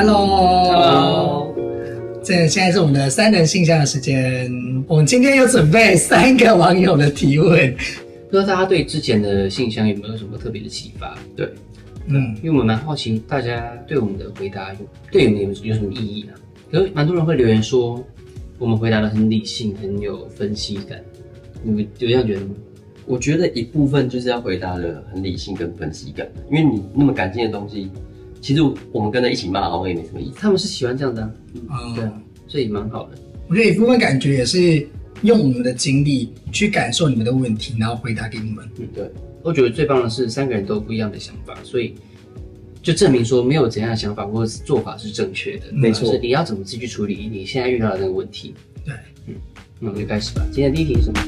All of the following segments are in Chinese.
Hello， 现在是我们的3人信箱的时间。我们今天有准备3个网友的提问，不知道大家对之前的信箱有没有什么特别的启发？对，因为我们蛮好奇大家对我们的回答对你们有什么意义呢？可是蛮多人会留言说我们回答的很理性，很有分析感，你们有这样觉得吗？我觉得一部分就是要回答的很理性跟分析感，因为你那么感性的东西，其实我们跟着一起骂好像也没什么意思。他们是喜欢这样的对啊，所以蛮好的。我觉得一部分感觉也是用我们的经历去感受你们的问题，然后回答给你们。对，我觉得最棒的是3个人都有不一样的想法，所以就证明说没有怎样的想法或者做法是正确的。没错，是你要怎么自己去处理你现在遇到的那个问题。对，那我们就开始吧。今天的第一题是什么？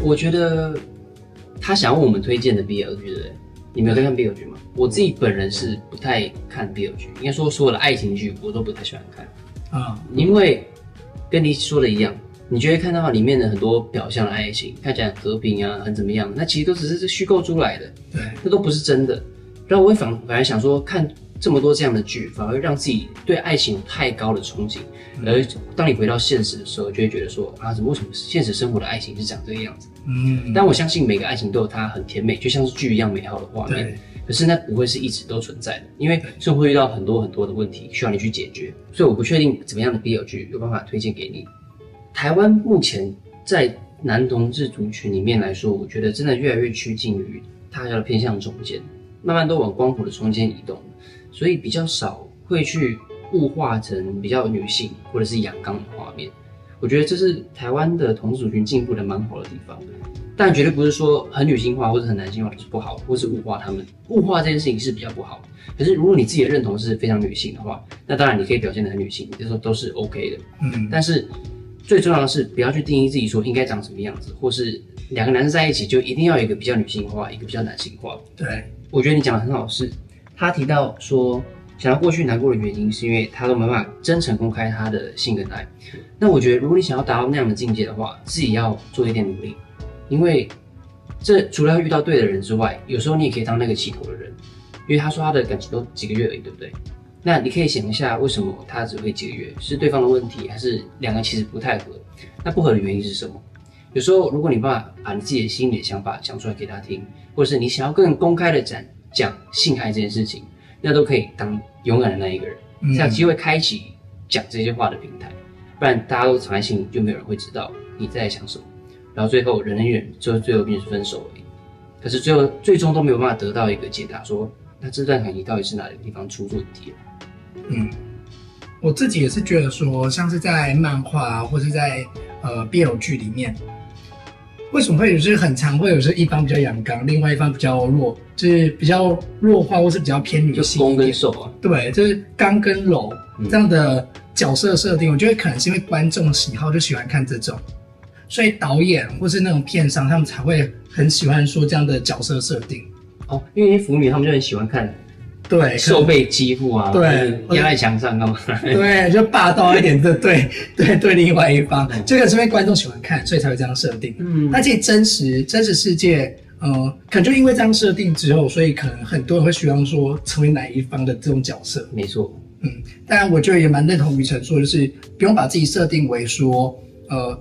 我觉得他想要我们推荐的 BL 剧，对不对？你们有在看 BL 剧吗？我自己本人是不太看 BL 剧，应该说所有的爱情剧我都不太喜欢看因为跟你说的一样，你就会看到里面的很多表象的爱情，看起来很和平啊，很怎么样，那其实都只是虚构出来的，对，那都不是真的。然后我会反而想说，看这么多这样的剧，反而会让自己对爱情有太高的憧憬，而当你回到现实的时候，就会觉得说啊，为什么现实生活的爱情是长这个样子？但我相信每个爱情都有它很甜美，就像是剧一样美好的画面。可是那不会是一直都存在的，因为生活会遇到很多很多的问题需要你去解决，所以我不确定怎么样的 BL 剧有办法推荐给你。台湾目前在男同志族群里面来说，我觉得真的越来越趋近于他要偏向中间，慢慢都往光谱的中间移动，所以比较少会去物化成比较女性或者是阳刚的画面。我觉得这是台湾的同志族群进步的蛮好的地方，但绝对不是说很女性化或者很男性化就是不好，或是物化他们。物化这件事情是比较不好，可是如果你自己的认同是非常女性的话，那当然你可以表现得很女性，这时候都是 OK 的。但是最重要的是不要去定义自己说应该长什么样子，或是两个男生在一起就一定要有一个比较女性化，一个比较男性化。对，我觉得你讲的很好，是他提到说想要过去难过的原因是因为他都没办法真诚公开他的性跟爱。那我觉得如果你想要达到那样的境界的话，自己要做一点努力，因为这除了要遇到对的人之外，有时候你也可以当那个起头的人。因为他说他的感情都几个月而已，对不对？那你可以想一下，为什么他只会几个月？是对方的问题，还是两个其实不太合？那不合的原因是什么？有时候如果你办法把你自己的心里的想法讲出来给他听，或者是你想要更公开的讲性爱这件事情，那都可以当勇敢的那一个人，才有机会开启讲这些话的平台。不然大家都藏在心里，就没有人会知道你在想什么。然后最后忍一忍，最后变成分手而已。可是最终都没有办法得到一个解答，说那这段感情到底是哪个地方出问题了？我自己也是觉得说，像是在漫画或是在BL 剧里面，为什么会有就是很常会有是一方比较阳刚，另外一方比较弱，就是比较弱化或是比较偏女性，就攻跟受啊。对，就是刚跟柔这样的角色设定，我觉得可能是因为观众喜好就喜欢看这种，所以导演或是那种片商他们才会很喜欢说这样的角色设定。因为腐女他们就很喜欢看。对，受被欺负啊，对，压在墙上干嘛？对，就霸道一点的，对另外一方，这个是因为观众喜欢看，所以才会这样设定。那其实真实世界，可能就因为这样设定之后，所以可能很多人会希望说成为哪一方的这种角色。没错，当然我觉得也蛮认同于晨说，就是不用把自己设定为说，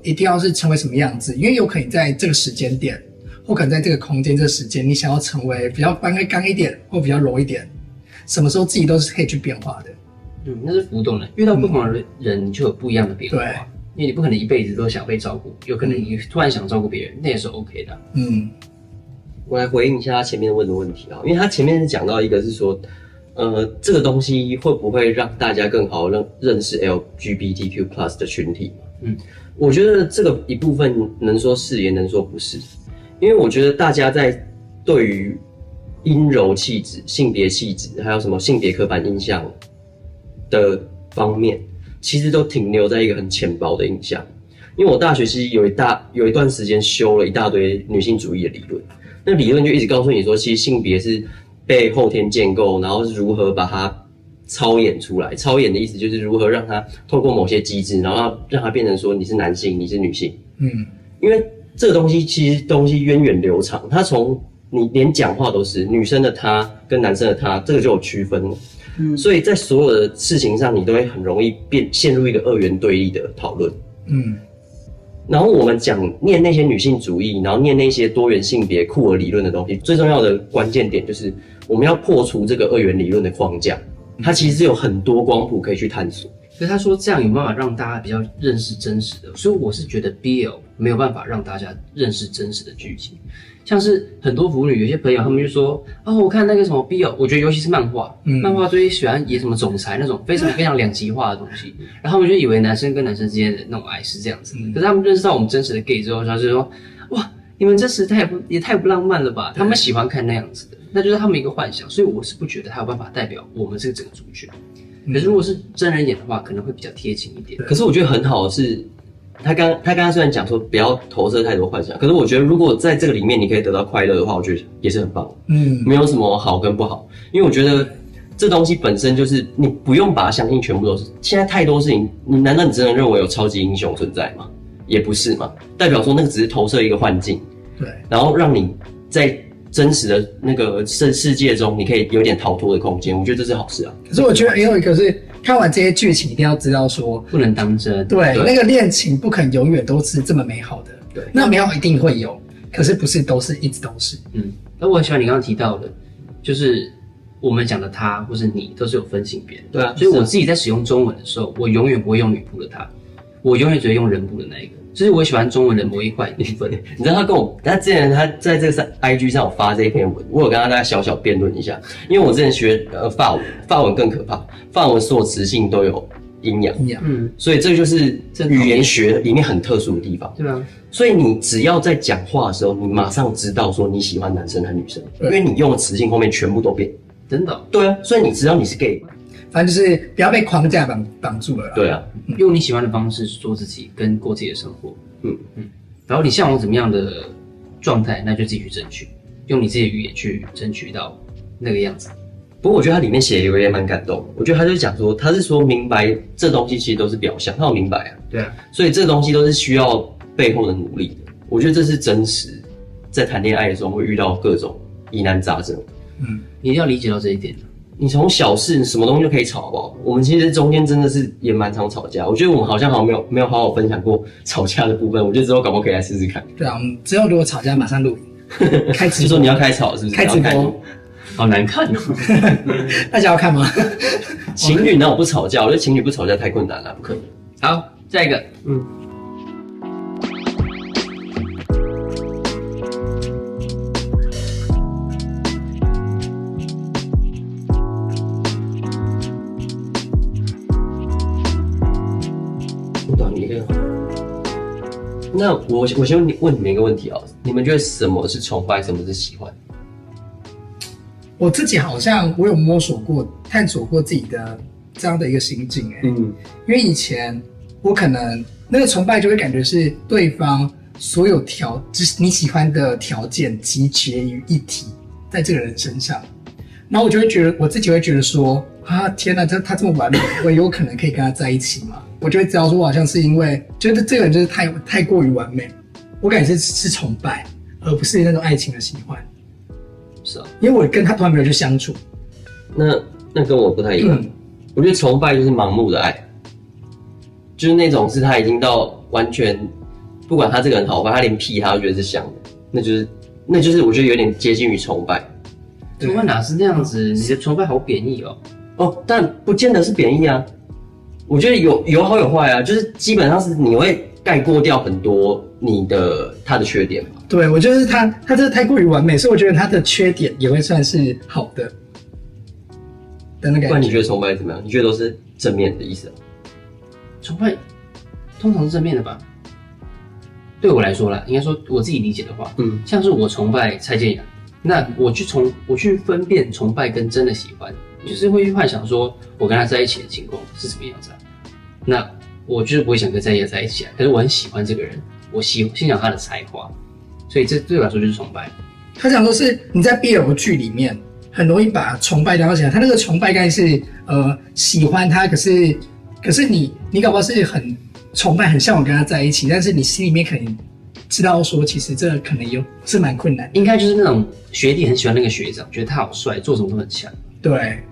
一定要是成为什么样子，因为有可能在这个时间点，或可能在这个空间、这个时间，你想要成为比较刚一点，或比较柔一点。什么时候自己都是可以去变化的。那是浮动的，遇到不同的人，你就有不一样的变化。对，因为你不可能一辈子都想被照顾，有可能你突然想照顾别人，那也是 OK 的。我来回应一下他前面问的问题啊，因为他前面是讲到一个是说，这个东西会不会让大家更好认识 LGBTQ+ 的群体？我觉得这个一部分能说是也能说不是，因为我觉得大家在对于阴柔气质、性别气质，还有什么性别刻板印象的方面，其实都停留在一个很浅薄的印象。因为我大学其实有一段时间修了一大堆女性主义的理论，那理论就一直告诉你说，其实性别是被后天建构，然后是如何把它操演出来。操演的意思就是如何让它透过某些机制，然后让它变成说你是男性，你是女性。因为这个东西其实渊源流长，它从你连讲话都是女生的她跟男生的他，这个就有区分了。所以在所有的事情上，你都会很容易陷入一个二元对立的讨论。然后我们念那些女性主义，然后念那些多元性别酷儿理论的东西，最重要的关键点就是我们要破除这个二元理论的框架，它其实有很多光谱可以去探索。可是他说这样有办法让大家比较认识真实的，所以我是觉得 BL 没有办法让大家认识真实的剧情。像是很多腐女，有些朋友他们就说，我看那个什么 BL， 我觉得尤其是漫画，漫画最喜欢演什么总裁那种非常非常两极化的东西，然后他们就以为男生跟男生之间的那种爱是这样子，可是他们认识到我们真实的 gay 之后，他就说，哇，你们真实也太不浪漫了吧？他们喜欢看那样子的，那就是他们一个幻想，所以我是不觉得他有办法代表我们这个整个族群。可是如果是真人演的话，可能会比较贴近一点。可是我觉得很好的是，他刚刚虽然讲说不要投射太多幻想，可是我觉得如果在这个里面你可以得到快乐的话，我觉得也是很棒。没有什么好跟不好，因为我觉得这东西本身就是你不用把它相信全部都是。现在太多事情，难道你真的认为有超级英雄存在吗？也不是嘛，代表说那个只是投射一个幻境，对，然后让你在真实的那个世界中，你可以有点逃脱的空间，我觉得这是好事啊。可是我觉得也有一个是看完这些剧情，一定要知道说不能当真。对，那个恋情不可能永远都是这么美好的。对，那美好一定会有，可是不是都是一直都是。那我很喜欢你刚刚提到的，就是我们讲的他或是你都是有分性别的。对啊，所以我自己在使用中文的时候，我永远不会用女部的他，我永远只会用人部的那一个。就是我喜欢中文的某一块部分。你知道他之前他在这个 IG 上有发这一篇文，我有跟他大概小辩论一下，因为我之前学法文更可怕，法文所有词性都有阴阳，所以这个就是语言学里面很特殊的地方。对啊，所以你只要在讲话的时候，你马上知道说你喜欢男生还是女生，因为你用的词性后面全部都变。真的？对啊，所以你知道你是 gay。反正就是不要被框架绑住了啦。对啊，用你喜欢的方式做自己，跟过自己的生活。然后你向往怎么样的状态，那就自己去争取，用你自己的语言去争取到那个样子。不过我觉得他里面写的也蛮感动，我觉得他就讲说，他是说明白这东西其实都是表象，他有明白啊。对啊，所以这个东西都是需要背后的努力的。我觉得这是真实，在谈恋爱的时候会遇到各种疑难杂症。你一定要理解到这一点。你从小事什么东西就可以吵，好不好？我们其实中间真的是也蛮常吵架。我觉得我们好像没有好好分享过吵架的部分。我觉得之后搞不好可以来试试看。对啊，我们之后如果吵架马上录影，开直播。就说你要开吵是不是？开直播，好难看哦。大家要看吗？情侣哪有不吵架？我觉得情侣不吵架太困难了，不可能。好，下一个，那我先问你们一个问题啊，你们觉得什么是崇拜，什么是喜欢？我自己好像我有摸索过、探索过自己的这样的一个心境因为以前我可能那个崇拜就会感觉是对方所有就是你喜欢的条件集结于一体在这个人身上，然后我就会觉得我自己会觉得说天哪，他这么完美，我有可能可以跟他在一起吗？我就会知道说我好像是因为觉得这个人就是太过于完美，我感觉是崇拜，而不是那种爱情的喜欢。是啊，因为我跟他从来没有去相处。那跟我不太一样，我觉得崇拜就是盲目的爱，就是那种是他已经到完全不管他这个人好坏，他连屁他都觉得是香的，那就是我觉得有点接近于崇拜。崇拜哪是那样子？你的崇拜好贬义哦。但不见得是贬义啊。我觉得有好有坏啊，就是基本上是你会概括掉很多他的缺点嘛。对，我觉得他真的太过于完美，所以我觉得他的缺点也会算是好的。的那感觉。不然你觉得崇拜怎么样？你觉得都是正面的意思？崇拜通常是正面的吧？对我来说啦，应该说我自己理解的话，像是我崇拜蔡健雅，那我去分辨崇拜跟真的喜欢，就是会去幻想说我跟他在一起的情况是什么样子啊。那我就是不会想跟蔡健雅在一起啊，可是我很喜欢这个人，我欣赏他的才华，所以这对我来说就是崇拜。他讲说是你在 BL 剧里面很容易把崇拜当起来，他那个崇拜概是喜欢他，可是你搞不好是很崇拜，很向往跟他在一起，但是你心里面可能知道说，其实这可能是蛮困难。应该就是那种学弟很喜欢那个学长，觉得他好帅，做什么都很强。对，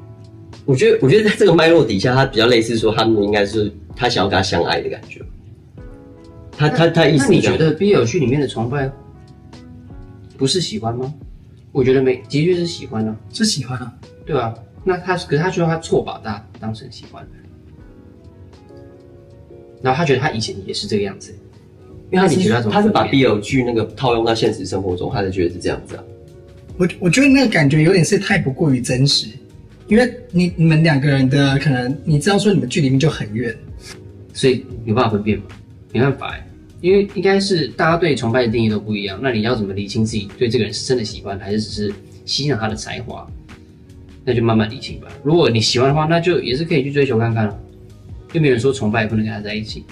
我觉得在这个脉络底下，他比较类似说他们应该是他想要跟他相爱的感觉。他意思是这样。那你觉得 BL 剧里面的崇拜不是喜欢吗？我觉得的确是喜欢啊，是喜欢啊，对啊。那可是他说他错把他当成喜欢，然后他觉得他以前也是这个样子，因为你觉得他是把 BL 剧那个套用到现实生活中，他才觉得是这样子啊。我觉得那个感觉有点是太不过于真实，因为你们两个人的可能你知道说你们距离就很远，所以有办法分辨吗？没办法因为应该是大家对崇拜的定义都不一样，那你要怎么厘清自己对这个人是真的喜欢，还是只是欣赏他的才华？那就慢慢厘清吧。如果你喜欢的话，那就也是可以去追求看看了。又没有人说崇拜也不能跟他在一起，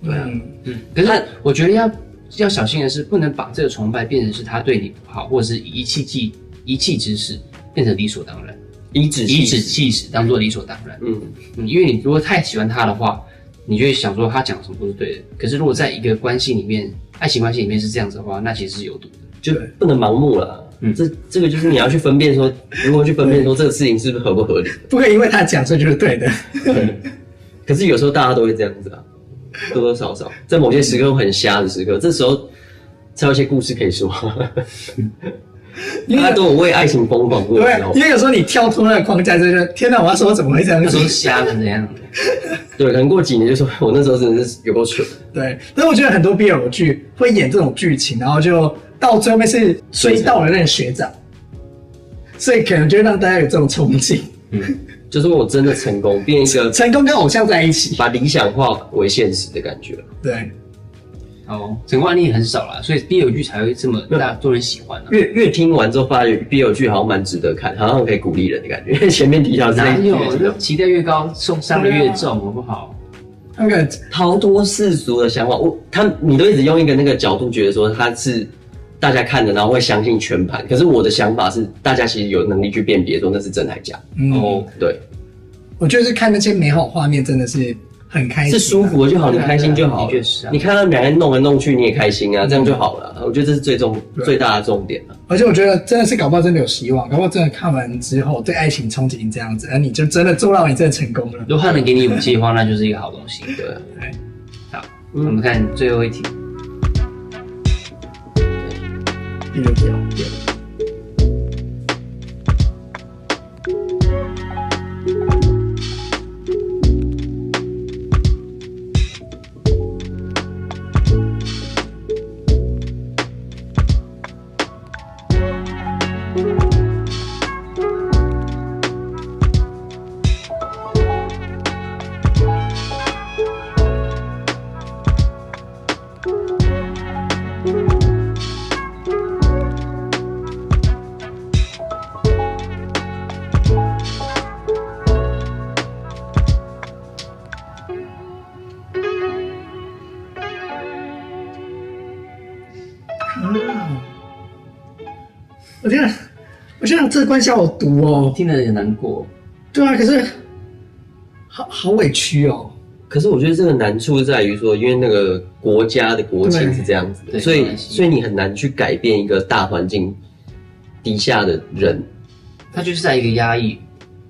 对啊，可是我觉得要小心的是，不能把这个崇拜变成是他对你不好，或者是遗弃之事，变成理所当然，颐指气使当做理所当然。因为你如果太喜欢他的话，你就会想说他讲什么都是对的。可是如果在一个关系里面，爱情关系里面是这样子的话，那其实是有毒的，就不能盲目了。这个就是你要去分辨说，如何去分辨说这个事情是不是合不合理，不可以因为他讲这就是对的。可是有时候大家都会这样子啊，多多少少在某些时刻很瞎的时刻，这时候才有一些故事可以说。大家都有为爱情疯狂过的时候，因为有时候你跳脱那个框架，就是天哪，我要说怎么会这样子？那时候瞎的怎样的？对，可能过几年就说，我那时候真的是有够蠢。对，但是我觉得很多 BL 剧会演这种剧情，然后就到最后面是追到了那个学长，所以可能就会让大家有这种憧憬。就是我真的成功变一个成功跟偶像在一起，把理想化为现实的感觉。对，成功案例很少啦，所以 BL 剧才会这么大多人喜欢啊。越听完之后，发觉 BL 剧好像蛮值得看，好像可以鼓励人的感觉。因为前面提到哪有期待越高，伤的越重，好不好？那个逃脱世俗的想法，你都一直用一个那个角度，觉得说他是大家看的，然后会相信全盘。可是我的想法是，大家其实有能力去辨别说那是真还假。对，我觉得是看那些美好画面真的是很开心，是舒服的就好，你开心就好。的确是啊，你看他们两个人弄来弄去，你也开心啊，这样就好了。我觉得这是最大的重点了。而且我觉得真的是搞不好真的有希望，搞不好真的看完之后对爱情憧憬这样子，而你就真的做到，你真的成功了。如果他能给你勇气的话，那就是一个好东西。对，好，我们看最后一题。第六条。我觉得这个关系好毒哦，听得很难过。对啊，可是好委屈哦。可是我觉得这个难处在于说，因为那个国家的国情是这样子的，所以你很难去改变一个大环境底下的人。他就是在一个压抑、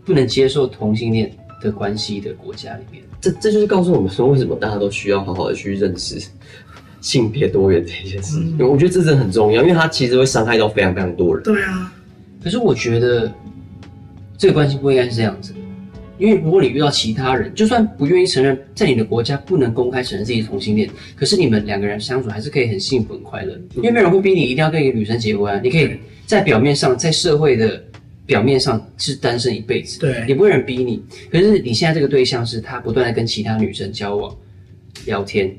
不能接受同性恋的关系的国家里面。这就是告诉我们说，为什么大家都需要好好的去认识性别多元这件事。我觉得这真的很重要，因为它其实会伤害到非常非常多人。对啊，可是我觉得这个关系不应该是这样子的，因为如果你遇到其他人，就算不愿意承认，在你的国家不能公开承认自己是同性恋，可是你们两个人相处还是可以很幸福很快乐，因为没有人会逼你一定要跟一个女生结婚啊。你可以在表面上，在社会的表面上是单身一辈子，对也不会有人逼你。可是你现在这个对象是他不断的跟其他女生交往、聊天，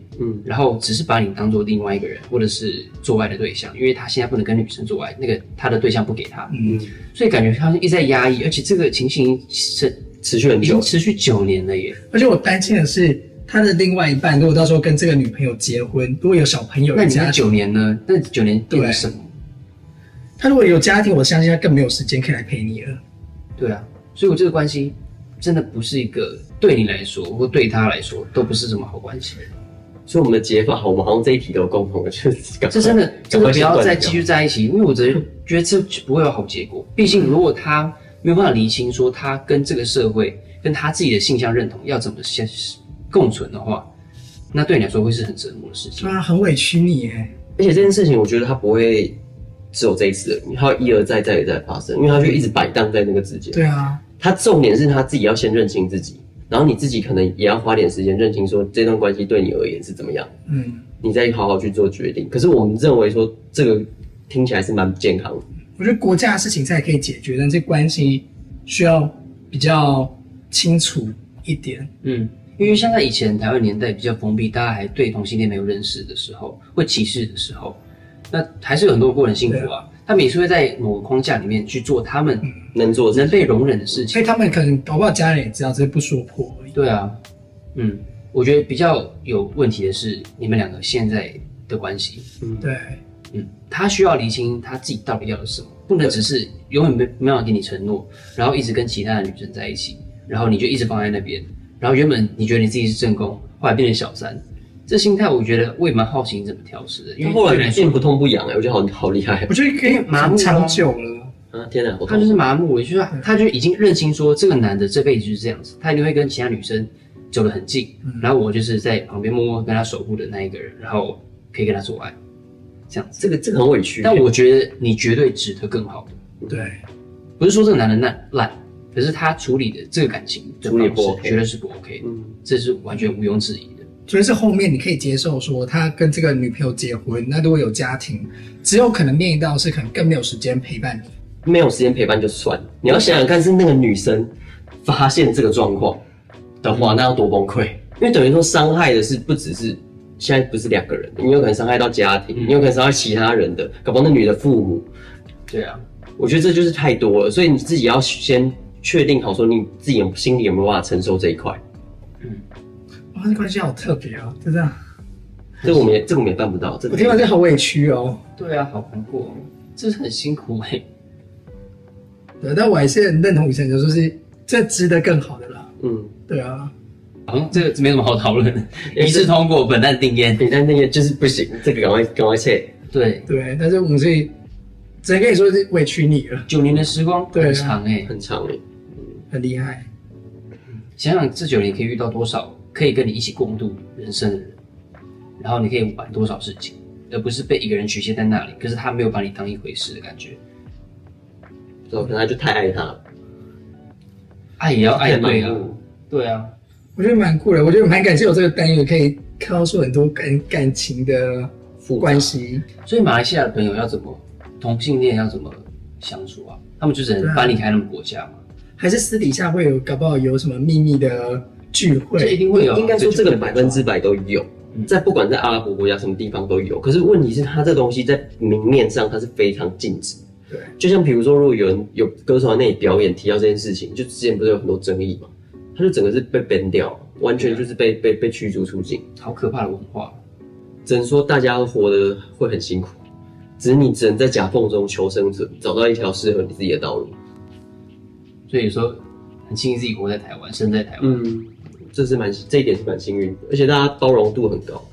然后只是把你当做另外一个人，或者是做爱的对象，因为他现在不能跟女生做爱，那个他的对象不给他，所以感觉好像一直在压抑，而且这个情形是持续很久已经，持续9年了耶。而且我担心的是，他的另外一半如果到时候跟这个女朋友结婚，如果有小朋友，那你那家庭9年呢？那9年变成什么？他如果有家庭，我相信他更没有时间可以来陪你了。对啊，所以我这个关系真的不是一个对你来说或对他来说都不是什么好关系。所以我们的解法，我们好像这一题都有共同的，就是这真的不要再继续在一起，因为我觉得这不会有好结果。毕竟如果他没有办法厘清说他跟这个社会跟他自己的性向认同要怎么共存的话，那对你来说会是很折磨的事情。对啊，很委屈你耶。而且这件事情，我觉得它不会只有这一次而已，它会一而再再而再发生，因为它就一直摆荡在那个之间。对啊，它重点是他自己要先认清自己，然后你自己可能也要花点时间认清说这段关系对你而言是怎么样，你再好好去做决定。可是我们认为说这个听起来是蛮不健康的。我觉得国家的事情才可以解决，但这关系需要比较清楚一点。因为像在以前台湾年代比较封闭，大家还对同性恋没有认识的时候，会歧视的时候，那还是有很多人过得很幸福啊。他们也是会在某个框架里面去做他们能做能被容忍的事情，所以他们可能搞不好家人也知道，只是不说破而已。对啊，我觉得比较有问题的是你们两个现在的关系。对，他需要厘清他自己到底要的是什么，不能只是永远没办法给你承诺，然后一直跟其他的女生在一起，然后你就一直放在那边，然后原本你觉得你自己是正宫，后来变成小三，这心态我觉得我也蛮好奇你怎么调试的，因为后来变不痛不痒我觉得好厉害。我觉得可以麻木长久了。天哪，他就是麻木了，就是他就已经认清说这个男的这辈子就是这样子，他一定会跟其他女生走得很近，然后我就是在旁边默默跟他守护的那一个人，然后可以跟他做爱，这样子。这个很委屈。但我觉得你绝对值得更好的。对，不是说这个男的烂，可是他处理的这个感情的方式绝对是不 OK 的，这是完全毋庸置疑的。所以是后面你可以接受说他跟这个女朋友结婚，那如果有家庭，只有可能面临到是可能更没有时间陪伴你。没有时间陪伴就算，你要想想看，是那个女生发现这个状况的话，那要多崩溃。因为等于说伤害的是不只是现在不是2个人，你有可能伤害到家庭，你有可能伤害其他人的，搞不好那女的父母。对啊，我觉得这就是太多了，所以你自己要先确定好，说你自己心里有没有办法承受这一块。哇，这关系好特别哦，就这样。这个我们也办不到。我听完这好委屈哦。对啊，好难过，这是很辛苦对，但我还是很认同雨辰说，是这值得更好的啦。对啊。好像这个没什么好讨论的，一致通过本案定谳。本案定谳就是不行，这个赶快撤。对，但是我们是只能跟你说是委屈你了。9年的时光很长很长很厉害。想想这9年可以遇到多少可以跟你一起共度人生的人，然后你可以玩多少事情，而不是被一个人局限在那里，可是他没有把你当一回事的感觉。可能他就太爱他了，爱也要爱对啊。对啊，我觉得蛮酷的，我觉得蛮感谢有这个单元可以看到出很多感情的关系。所以马来西亚的朋友要怎么同性恋要怎么相处啊？他们就只能搬离开他们国家吗？还是私底下会有搞不好有什么秘密的聚会？这一定会有，应该说这个100%都有，不管在阿拉伯国家什么地方都有。可是问题是，它这东西在明面上它是非常禁止。对，就像比如说，如果有歌手在那里表演提到这件事情，就之前不是有很多争议嘛，他就整个是被 ban 掉，完全就是被驱逐出境。好可怕的文化，只能说大家活得会很辛苦，只是你只能在夹缝中求生存，找到一条适合你自己的道路。所以有时候很庆幸自己活在台湾，生在台湾。这一点是蛮幸运的，而且大家包容度很高，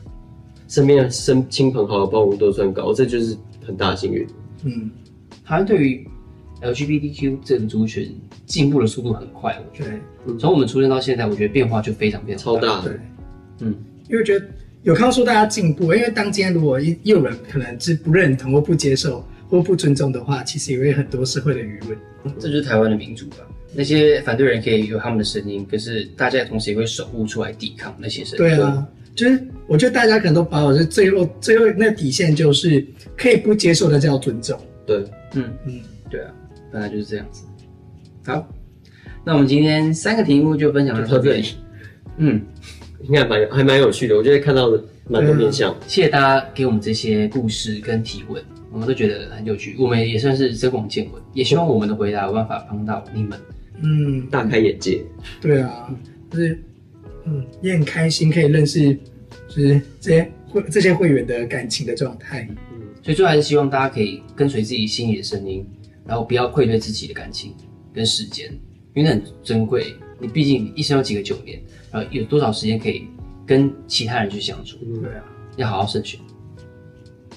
身边的亲朋好友包容度算高，这就是很大的幸运。台湾对于 LGBTQ 这个族群进步的速度很快，我觉得。从我们出生到现在，我觉得变化就非常超大。对，因为我觉得有看到说大家进步，因为当今天如果也有人可能是不认同或不接受或不尊重的话，其实也会很多社会的舆论。这就是台湾的民主吧。那些反对人可以有他们的声音，可是大家同时也会守护出来抵抗那些声音。对啊，就是我觉得大家可能都把我是最后那个底线就是可以不接受的叫尊重。对，对啊，本来就是这样子。好，那我们今天3个题目就分享到这里。就到这里，应该还蛮有趣的，我觉得看到了蛮多面向。谢谢大家给我们这些故事跟提问，我们都觉得很有趣，我们也算是增广见闻，也希望我们的回答有办法帮到你们。大开眼界。对啊，就是也很开心可以认识，就是这些会员的感情的状态。所以最后还是希望大家可以跟随自己心里的声音，然后不要愧对自己的感情跟时间，因为那很珍贵。你毕竟一生有几个9年，然后有多少时间可以跟其他人去相处？对啊，要好好慎选。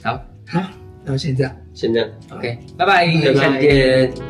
好，好，那先这样。先这样。 OK，拜拜，拜拜下期见。